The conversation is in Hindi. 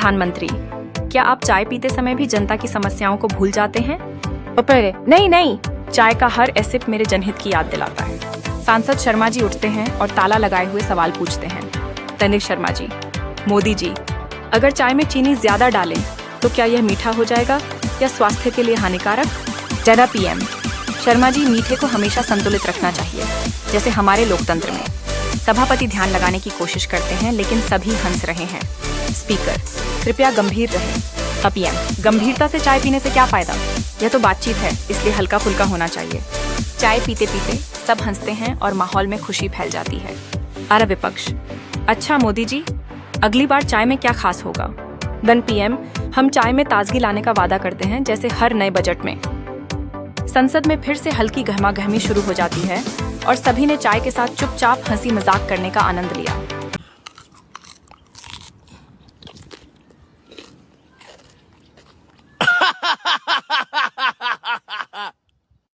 प्रधानमंत्री, क्या आप चाय पीते समय भी जनता की समस्याओं को भूल जाते हैं? नहीं, चाय का हर एसिप मेरे जनहित की याद दिलाता है। सांसद शर्मा जी उठते हैं और ताला लगाए हुए सवाल पूछते हैं। दैनिक शर्मा जी, मोदी जी, अगर चाय में चीनी ज्यादा डालें तो क्या यह मीठा हो जाएगा या स्वास्थ्य के लिए हानिकारक? जनाब पीएम, शर्मा जी, मीठे को हमेशा संतुलित रखना चाहिए, जैसे हमारे लोकतंत्र में। सभापति ध्यान लगाने की कोशिश करते हैं लेकिन सभी हंस रहे हैं। स्पीकर, कृपया गंभीर रहें। पीएम, गंभीरता से चाय पीने से क्या फायदा? यह तो बातचीत है, इसलिए हल्का फुल्का होना चाहिए। चाय पीते पीते सब हंसते हैं और माहौल में खुशी फैल जाती है। आरा विपक्ष, अच्छा मोदी जी, अगली बार चाय में क्या खास होगा? धन पीएम, हम चाय में ताजगी लाने का वादा करते हैं, जैसे हर नए बजट में। संसद में फिर से हल्की गहमागहमी शुरू हो जाती है और सभी ने चाय के साथ चुपचाप हंसी मजाक करने का आनंद लिया।